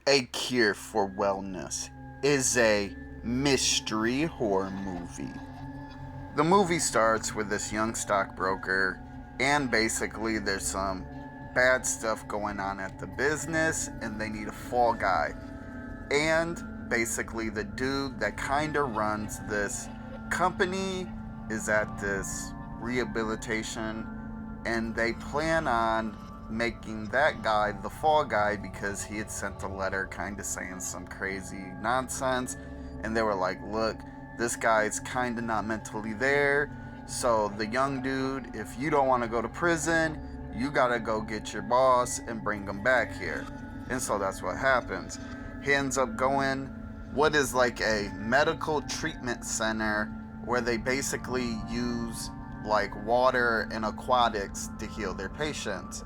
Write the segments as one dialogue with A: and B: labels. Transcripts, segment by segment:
A: A Cure for Wellness is a mystery horror movie. The movie starts with this young stockbroker, and basically, there's some bad stuff going on at the business, and they need a fall guy. And basically, the dude that kind of runs this company is at this rehabilitation, and they plan on making that guy the fall guy because he had sent a letter kind of saying some crazy nonsense. And they were like, look, this guy's kind of not mentally there. So, the young dude, if you don't want to go to prison, you gotta go get your boss and bring him back here. And so that's what happens. He ends up going what is like a medical treatment center where they basically use like water and aquatics to heal their patients.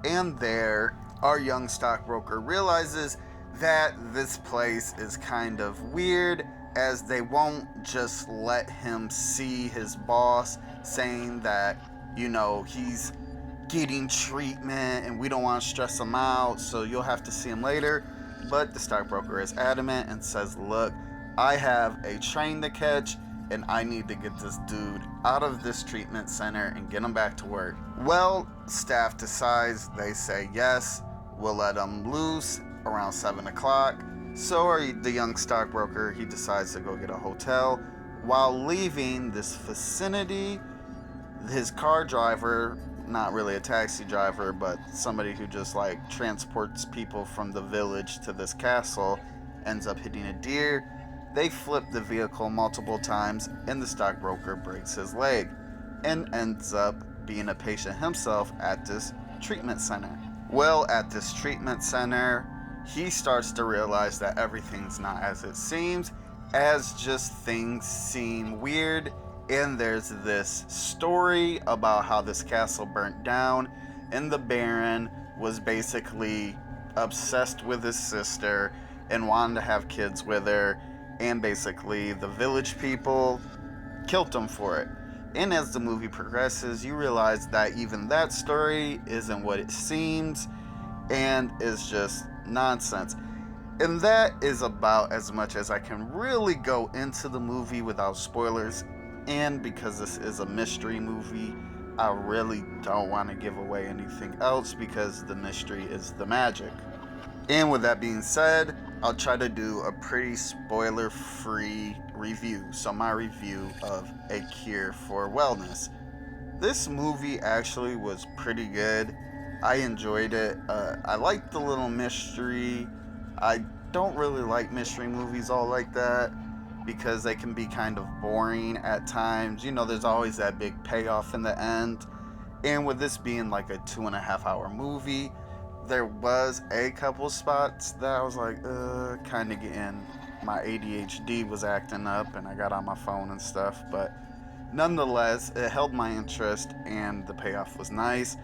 A: And there, our young stockbroker realizes that this place is kind of weird, as they won't just let him see his boss, saying that, he's getting treatment and we don't want to stress him out, so you'll have to see him later. But the stockbroker is adamant and says, look, I have a train to catch and I need to get this dude out of this treatment center and get him back to work. Well, staff decides, they say yes, we'll let him loose around 7 o'clock. So the young stockbroker, he decides to go get a hotel. While leaving this vicinity, his car driver, not really a taxi driver, but somebody who just like transports people from the village to this castle, ends up hitting a deer. They flip the vehicle multiple times, and the stockbroker breaks his leg and ends up being a patient himself at this treatment center. Well, at this treatment center, he starts to realize that everything's not as it seems, as just things seem weird. And there's this story about how this castle burnt down, and the Baron was basically obsessed with his sister and wanted to have kids with her, and basically the village people killed him for it. And as the movie progresses, you realize that even that story isn't what it seems and is just nonsense. And that is about as much as I can really go into the movie without spoilers. And because this is a mystery movie, I really don't want to give away anything else because the mystery is the magic. And with that being said, I'll try to do a pretty spoiler free review. So, my review of A Cure for Wellness. This movie actually was pretty good. I enjoyed it. I liked the little mystery. I don't really like mystery movies all like that because they can be kind of boring at times. There's always that big payoff in the end. And with this being like a 2.5 hour movie, there was a couple spots that I was like, kind of getting, my ADHD was acting up and I got on my phone and stuff. But nonetheless, it held my interest and the payoff was nice.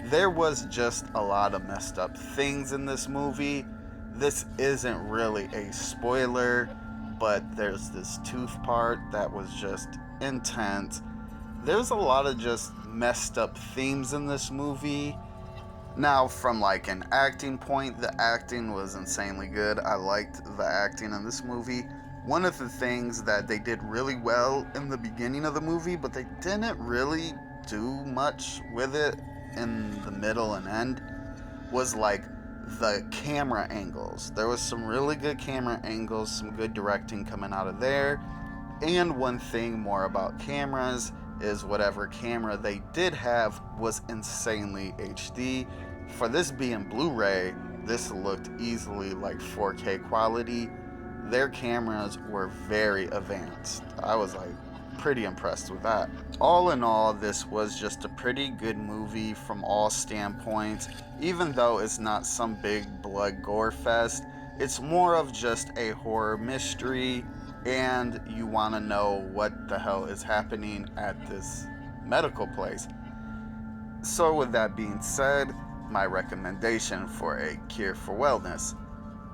A: There was just a lot of messed up things in this movie. This isn't really a spoiler, but there's this tooth part that was just intense. There's a lot of just messed up themes in this movie. Now, from like an acting point, the acting was insanely good. I liked the acting in this movie. One of the things that they did really well in the beginning of the movie, but they didn't really do much with it in the middle and end, was like the camera angles. There was some really good camera angles, some good directing coming out of there. And one thing more about cameras is whatever camera they did have was insanely HD. For this being Blu-ray, this looked easily like 4K quality. Their cameras were very advanced. I was like pretty impressed with that. All in all, this was just a pretty good movie from all standpoints. Even though it's not some big blood gore fest, it's more of just a horror mystery, and you want to know what the hell is happening at this medical place. So, with that being said, my recommendation for A Cure for Wellness.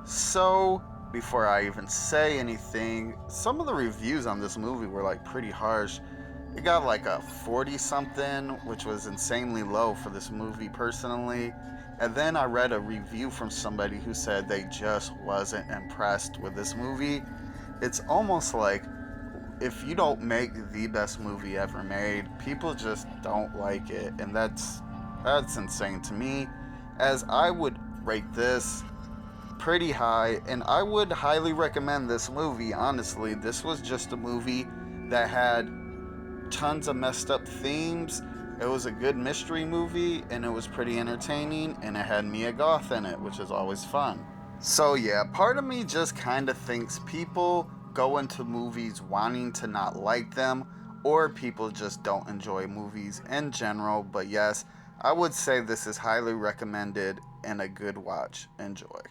A: So, before I even say anything, some of the reviews on this movie were like pretty harsh. It got like a 40 something, which was insanely low for this movie personally. And then I read a review from somebody who said they just wasn't impressed with this movie. It's almost like if you don't make the best movie ever made, people just don't like it, and that's insane to me. As I would rate this pretty high, and I would highly recommend this movie. Honestly, this was just a movie that had tons of messed up themes. It was a good mystery movie, and it was pretty entertaining, and it had Mia Goth in it, which is always fun. So, yeah, part of me just kind of thinks people go into movies wanting to not like them, or people just don't enjoy movies in general. But yes, I would say this is highly recommended and a good watch. Enjoy.